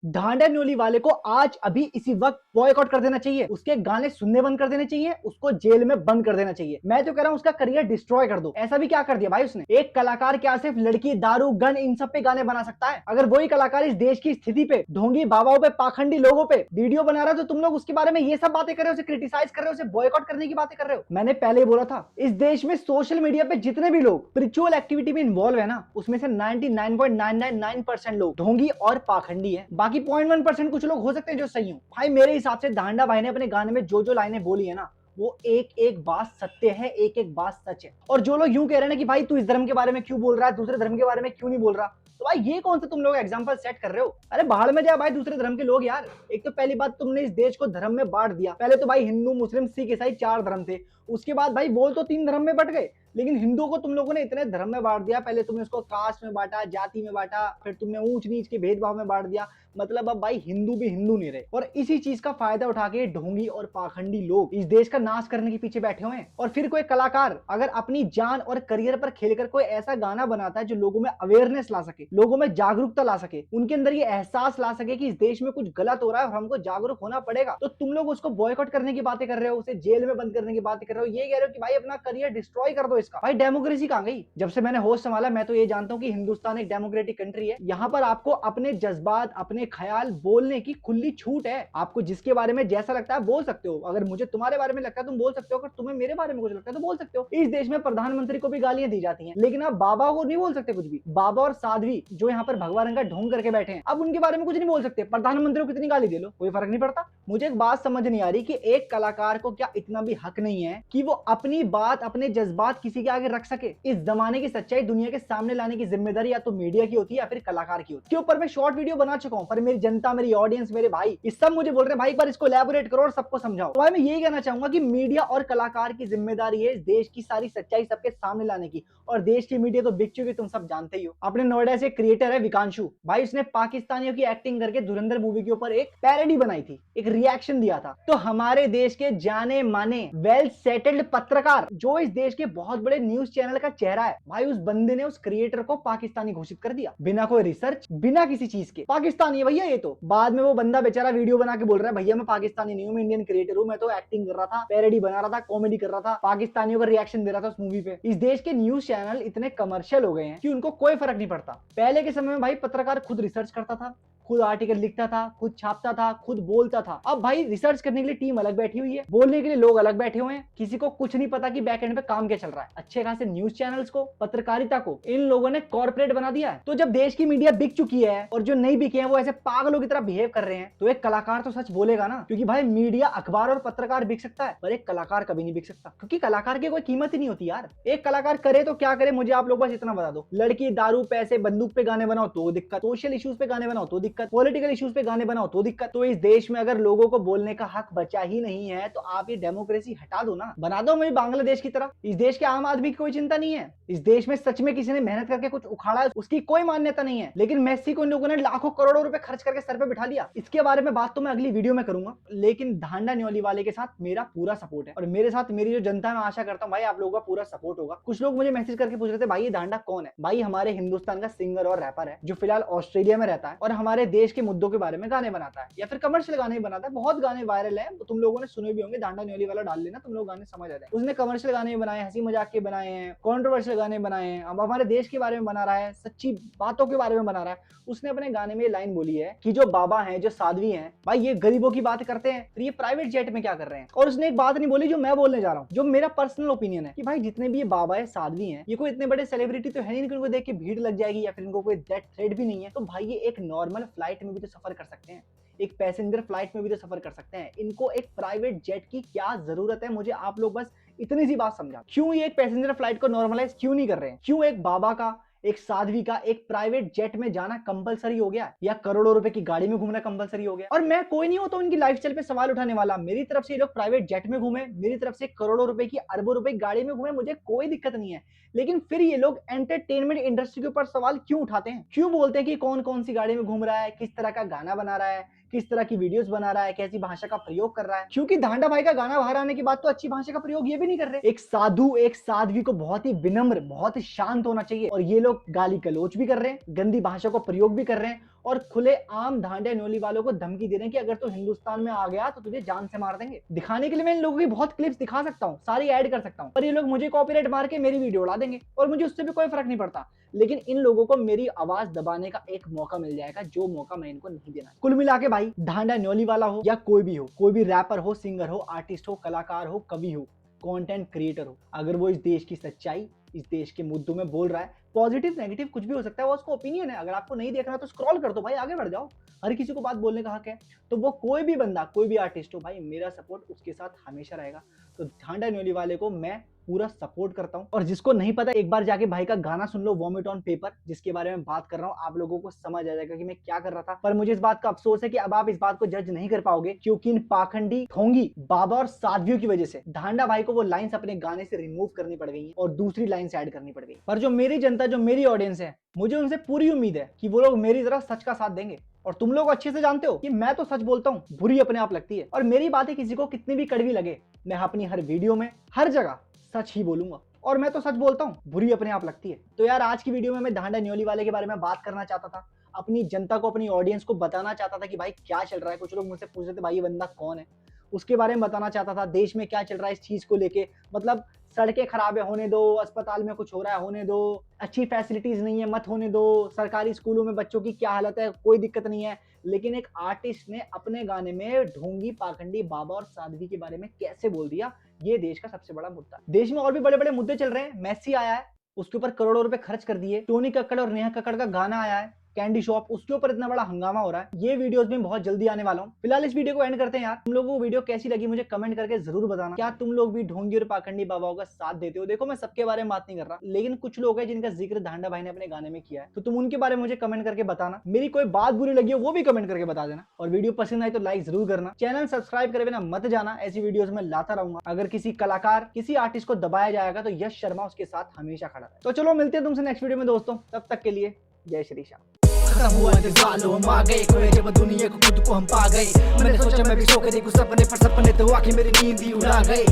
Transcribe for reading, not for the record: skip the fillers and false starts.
ढांडा न्योली वाले को आज अभी इसी वक्त बॉयकॉट कर देना चाहिए, उसके गाने सुनने बंद कर देने चाहिए, उसको जेल में बंद कर देना चाहिए। मैं तो कह रहा हूं उसका करियर डिस्ट्रॉय कर दो। ऐसा भी क्या कर दिया भाई उसने? एक कलाकार क्या सिर्फ लड़की, दारू, गन इन सब पे गाने बना सकता है? अगर वही कलाकार इस देश की स्थिति पे, ढोंगी बाबाओं पे, पाखंडी लोगों पे वीडियो बना रहा है तो तुम लोग उसके बारे में ये सब बातें कर रहे हो, उसे क्रिटिसाइज कर रहे हो, उसे बॉयकॉट करने की बातें कर रहे हो। मैंने पहले ही बोला था, इस देश में सोशल मीडिया पे जितने भी लोग स्पिरिचुअल एक्टिविटी में इन्वॉल्व है ना, उसमें से 99.999% लोग ढोंगी और पाखंडी है। बाकी 0.1% कुछ लोग हो सकते हैं जो सही हो। भाई मेरे हिसाब से धांडा भाई ने अपने गाने में जो जो लाइनें बोली है ना, वो एक एक बात सत्य है, एक एक बात सच है। और जो लोग यूं कह रहे हैं ना कि भाई तू इस धर्म के बारे में क्यों बोल रहा है, दूसरे धर्म के बारे में क्यों नहीं बोल रहा, तो भाई ये कौन सा तुम लोग एग्जांपल सेट कर रहे हो? अरे बाहर में जा भाई दूसरे धर्म के लोग यार। एक तो पहली बात, तुमने इस देश को धर्म में बांट दिया। पहले तो भाई हिंदू, मुस्लिम, सिख, ईसाई 4 धर्म थे। उसके बाद भाई बोल तो 3 धर्म में बट गए, लेकिन हिंदुओं को तुम लोगों ने इतने धर्म में बांट दिया। पहले तुमने उसको कास्ट में बांटा, जाति में बांटा, फिर तुमने ऊंच नीच के भेदभाव में बांट दिया। मतलब अब भाई हिंदू भी हिंदू नहीं रहे। और इसी चीज का फायदा उठा के ढोंगी और पाखंडी लोग इस देश का नाश करने के पीछे बैठे हुए हैं। और फिर कोई कलाकार अगर अपनी जान और करियर पर खेलकर कोई ऐसा गाना बनाता है जो लोगों में अवेयरनेस ला सके, लोगों में जागरूकता ला सके, उनके अंदर ये एहसास ला सके कि इस देश में कुछ गलत हो रहा है और हमको जागरूक होना पड़ेगा, तो तुम लोग उसको बॉयकॉट करने की बातें कर रहे हो, उसे जेल में बंद करने की बातें कर रहे हो, ये कह रहे हो कि भाई अपना करियर डिस्ट्रॉय कर दो इसका। भाई डेमोक्रेसी कहां गई? जब से मैंने होश संभाला मैं तो ये जानता हूं कि हिंदुस्तान एक डेमोक्रेटिक कंट्री है। यहां पर आपको अपने जज्बात, अपने ख्याल बोलने की खुली छूट है। आपको जिसके बारे में जैसा लगता है बोल सकते हो। अगर मुझे तुम्हारे बारे में लगता है तुम बोल सकते हो, अगर तुम्हें मेरे बारे में कुछ लगता है तो बोल सकते हो। इस देश में प्रधानमंत्री को भी गालियां दी जाती हैं, लेकिन आप बाबा को नहीं बोल सकते कुछ भी। बाबा और साध्वी जो यहाँ पर भगवा रंग का ढोंग करके बैठे हैं, अब उनके बारे में कुछ नहीं बोल सकते। प्रधानमंत्री को कितनी गाली दे लो, कोई फर्क नहीं पड़ता। मुझे एक बात समझ नहीं आ रही कि एक कलाकार को क्या इतना भी हक नहीं है कि वो अपनी बात, अपने जज्बात किसी के आगे रख सके? इस जमाने की सच्चाई दुनिया के सामने लाने की जिम्मेदारी या तो मीडिया की होती है या फिर कलाकार की होती है। इसके ऊपर मैं शॉर्ट वीडियो बना चुका हूं, पर मेरी जनता, मेरी ऑडियंस, मेरे भाई इस सब मुझे बोल रहे हैं भाई पर इसको एलैबोरेट करो और सबको समझाओ। तो भाई मैं यही कहना चाहूंगा कि मीडिया और कलाकार की जिम्मेदारी है इस देश की सारी सच्चाई सबके सामने लाने की। और देश की मीडिया तो बिक चुकी, तुम सब जानते ही हो। अपने नोएडा से क्रिएटर है विकांशु भाई, उसने पाकिस्तानियों की एक्टिंग करके धुरंधर मूवी के ऊपर एक पैरोडी बनाई थी, एक रिएक्शन दिया था। तो हमारे देश के जाने माने वेल सेटल्ड पत्रकार जो इस देश के बहुत बड़े न्यूज चैनल का चेहरा है, भाई उस बंदे ने उस क्रिएटर को पाकिस्तानी घोषित कर दिया बिना कोई रिसर्च, बिना किसी चीज के। पाकिस्तानी है भैया ये तो। बाद में वो बंदा बेचारा वीडियो बना के बोल रहा है भैया मैं पाकिस्तानी नहीं हूं, मैं इंडियन क्रिएटर हूं, मैं तो एक्टिंग कर रहा था, पैरोडी बना रहा था, कॉमेडी कर रहा था, पाकिस्तानियों का रिएक्शन दे रहा था उस मूवी पे। इस देश के न्यूज चैनल इतने कमर्शियल हो गए हैं कि उनको कोई फर्क नहीं पड़ता। पहले के समय में भाई पत्रकार खुद रिसर्च करता था, खुद आर्टिकल लिखता था, खुद छापता था, खुद बोलता था। अब भाई रिसर्च करने के लिए टीम अलग बैठी हुई है, बोलने के लिए लोग अलग बैठे हुए हैं। किसी को कुछ नहीं पता कि बैक एंड पे काम क्या चल रहा है। अच्छे खासे न्यूज चैनल्स को, पत्रकारिता को इन लोगों ने कॉर्पोरेट बना दिया है। तो जब देश की मीडिया बिक चुकी है और जो नहीं बिके हैं वो ऐसे पागलों की तरह बिहेव कर रहे हैं, तो एक कलाकार तो सच बोलेगा ना। क्योंकि भाई मीडिया, अखबार और पत्रकार बिक सकता है पर एक कलाकार कभी नहीं बिक सकता, क्योंकि कलाकार की कोई कीमत ही नहीं होती यार। एक कलाकार करे तो क्या करे, मुझे आप लोग बस इतना बता दो। लड़की, दारू, पैसे, बंदूक पे गाने बनाओ तो दिक्कत, सोशल इश्यूज पे गाने बनाओ तो दिक्कत, पॉलिटिकल इश्यूज पे गाने बनाओ तो दिक्कत। तो इस देश में अगर लोगों को बोलने का हक बचा ही नहीं है तो आप ये डेमोक्रेसी हटा दो ना, बना दो मुझे बांग्लादेश की तरह। इस देश के आम आदमी की कोई चिंता नहीं है। इस देश में सच में किसी ने मेहनत करके कुछ उखाड़ा है उसकी कोई मान्यता नहीं है, लेकिन मेसी को इन लोगों ने लाखों करोड़ों रुपए खर्च करके सर पे बिठा लिया। इसके बारे में बात तो मैं अगली वीडियो में करूंगा, लेकिन ढांडा न्योली वाले के साथ मेरा पूरा सपोर्ट है और मेरे साथ मेरी जो जनता है, मैं आशा करता हूं भाई आप लोगों का पूरा सपोर्ट होगा। कुछ लोग मुझे मैसेज करके पूछ रहे थे भाई ये ढांडा कौन है? भाई हमारे हिंदुस्तान का सिंगर और रैपर है जो फिलहाल ऑस्ट्रेलिया में रहता है और हमारे देश के मुद्दों के बारे में गाने बनाता है या फिर कमर्शियल गाने बनाता है। बहुत गाने वायरल है, तुम लोगों ने सुने भी होंगे। ढांडा न्योली वाला डाल लेना, तुम लोग गाने समझ आ जाए। उसने कमर्शियल गाने भी बनाए, हंसी मजाक के बनाए हैं, कॉन्ट्रोवर्शियल गाने बनाए हैं। अब हमारे देश के बारे में बना रहा है, सच्ची बातों के बारे में बना रहा है। उसने अपने गाने में लाइन बोली है कि जो बाबा हैं, जो साध्वी हैं, भाई ये गरीबों की बात करते हैं तो ये प्राइवेट जेट में क्या कर रहे हैं। और उसने एक बात नहीं बोली जो मैं बोलने जा रहा हूँ, जो मेरा पर्सनल ओपिनियन है कि भाई जितने भी ये बाबा है, साध्वी हैं, ये कोई इतने बड़े सेलिब्रिटी तो है नहीं कि उनको देख के भीड़ लग जाएगी या फिर इनको कोई डेथ थ्रेट भी नहीं है। तो भाई ये एक नॉर्मल फ्लाइट में भी तो सफर कर सकते हैं, एक पैसेंजर फ्लाइट में भी तो सफर कर सकते हैं। इनको एक प्राइवेट जेट की क्या जरूरत है? मुझे आप लोग बस इतनी सी बात समझा। क्यों ये एक पैसेंजर फ्लाइट को नॉर्मलाइज क्यों नहीं कर रहे हैं? क्यों एक बाबा का, एक साध्वी का एक प्राइवेट जेट में जाना कंपलसरी हो गया या करोड़ों रुपए की गाड़ी में घूमना कंपलसरी हो गया? और मैं कोई नहीं होता उनकी लाइफस्टाइल पे सवाल उठाने वाला। मेरी तरफ से ये लोग प्राइवेट जेट में घूमे, मेरी तरफ से करोड़ों रुपए की, अरबों रुपए की गाड़ी में घूमे, मुझे कोई दिक्कत नहीं है। लेकिन फिर ये लोग एंटरटेनमेंट इंडस्ट्री के ऊपर सवाल क्यों उठाते हैं? क्यों बोलते हैं कि कौन कौन सी गाड़ी में घूम रहा है, किस तरह का गाना बना रहा है, किस तरह की वीडियोस बना रहा है, कैसी भाषा का प्रयोग कर रहा है? क्योंकि ढांडा भाई का गाना बाहर आने के बाद तो अच्छी भाषा का प्रयोग ये भी नहीं कर रहे। एक साधु, एक साध्वी को बहुत ही विनम्र, बहुत ही शांत होना चाहिए और ये लोग गाली गलौज भी कर रहे हैं, गंदी भाषा को प्रयोग भी कर रहे हैं और खुले आम धांडे न्योली वालों को धमकी दे रहे हैं कि अगर तू हिंदुस्तान में आ गया तो तुझे जान से मार देंगे। दिखाने के लिए मैं इन लोगों की बहुत क्लिप्स दिखा सकता हूँ, सारी ऐड कर सकता हूँ, पर ये लोग मुझे कॉपीराइट मार के मेरी वीडियो उड़ा देंगे और मुझे उससे भी कोई फर्क नहीं पड़ता। लेकिन इन लोगों को मेरी आवाज दबाने का एक मौका मिल जाएगा, जो मौका मैं इनको नहीं देना। कुल मिला के भाई, धांडा न्योली वाला हो या कोई भी हो, कोई भी रैपर हो, सिंगर हो, आर्टिस्ट हो, कलाकार हो, कवि हो, कंटेंट क्रिएटर हो, अगर वो इस देश की सच्चाई, इस देश के मुद्दों में बोल रहा है, पॉजिटिव नेगेटिव कुछ भी हो सकता है, वो उसका ओपिनियन है। अगर आपको नहीं देखना तो स्क्रॉल कर दो भाई, आगे बढ़ जाओ। हर किसी को बात बोलने का हक है। तो वो कोई भी बंदा, कोई भी आर्टिस्ट हो भाई, मेरा सपोर्ट उसके साथ हमेशा रहेगा। तो धांडा न्योली वाले को मैं पूरा सपोर्ट करता हूं। और जिसको नहीं पता, एक बार जाके भाई का गाना सुन लो, वॉमिट ऑन पेपर, जिसके बारे में बात कर रहा हूं। आप लोगों को समझ आ जाएगा कि मैं क्या कर रहा था। पर मुझे इस बात का अफसोस है कि अब आप इस बात को जज नहीं कर पाओगे, क्योंकि इन पाखंडी, ढोंगी, बाबा और साध्वियों की वजह से धांडा भाई को वो लाइंस अपने गाने से रिमूव करनी पड़ गई और दूसरी लाइंस ऐड करनी पड़ गई। पर जो मेरी जनता, जो मेरी ऑडियंस है, मुझे उनसे पूरी उम्मीद है कि वो लोग मेरी तरह सच का साथ देंगे। और तुम लोग अच्छे से जानते हो कि मैं तो सच बोलता हूँ, बुरी अपने आप लगती है। और मेरी बातें किसी को कितनी भी कड़वी लगे, मैं अपनी हर वीडियो में, हर जगह सच ही बोलूंगा। और मैं तो सच बोलता हूँ, बुरी अपने आप लगती है। तो यार, आज की वीडियो में मैं धांडा न्योली वाले के बारे में बात करना चाहता था। अपनी जनता को, अपनी ऑडियंस को बताना चाहता था कि भाई क्या चल रहा है। कुछ लोग मुझसे पूछ रहे थे भाई ये बंदा कौन है, उसके बारे में बताना चाहता था। देश में क्या चल रहा है इस चीज को लेके, मतलब सड़कें खराब है होने दो, अस्पताल में कुछ हो रहा है होने दो, अच्छी फैसिलिटीज नहीं है मत होने दो, सरकारी स्कूलों में बच्चों की क्या हालत है कोई दिक्कत नहीं है। लेकिन एक आर्टिस्ट ने अपने गाने में ढोंगी, पाखंडी, बाबा और साध्वी के बारे में कैसे बोल दिया, ये देश का सबसे बड़ा मुद्दा। देश में और भी बड़े बड़े मुद्दे चल रहे हैं। मेसी आया है, उसके ऊपर करोड़ों रुपए खर्च कर दिए। टोनी कक्कड़ और नेहा कक्कड़ का गाना आया है, कैंडी शॉप, उसके ऊपर इतना बड़ा हंगामा हो रहा है। ये वीडियोस में बहुत जल्दी आने वाला हूँ। फिलहाल इस वीडियो को एंड करते हैं यार। तुम लोगों को वीडियो कैसी लगी मुझे कमेंट करके जरूर बताना। क्या तुम लोग भी ढोंगी और पाखंडी बाबाओं का साथ देते हो? देखो, मैं सबके बारे में बात नहीं कर रहा, लेकिन कुछ लोग हैं जिनका जिक्र धांडा भाई ने अपने गाने में किया है, तो तुम उनके बारे में मुझे कमेंट करके बताना। मेरी कोई बात बुरी लगी हो वो भी कमेंट करके बता देना। और वीडियो पसंद आई तो लाइक जरूर करना। चैनल सब्सक्राइब करे बिना मत जाना, ऐसी वीडियोस में लाता रहूंगा। अगर किसी कलाकार, किसी आर्टिस्ट को दबाया जाएगा तो यश शर्मा उसके साथ हमेशा खड़ा है। तो चलो मिलते हैं तुमसे नेक्स्ट वीडियो में दोस्तों, तब तक के लिए जय श्री श्याम। खत्म हुआ इंतजार, हम आ गए खोए जब दुनिया को खुद को हम पा गए। मैंने सोचा मैं भी सो के देखूं सपने, पर सपने तो आके मेरी नींद ही उड़ा गए।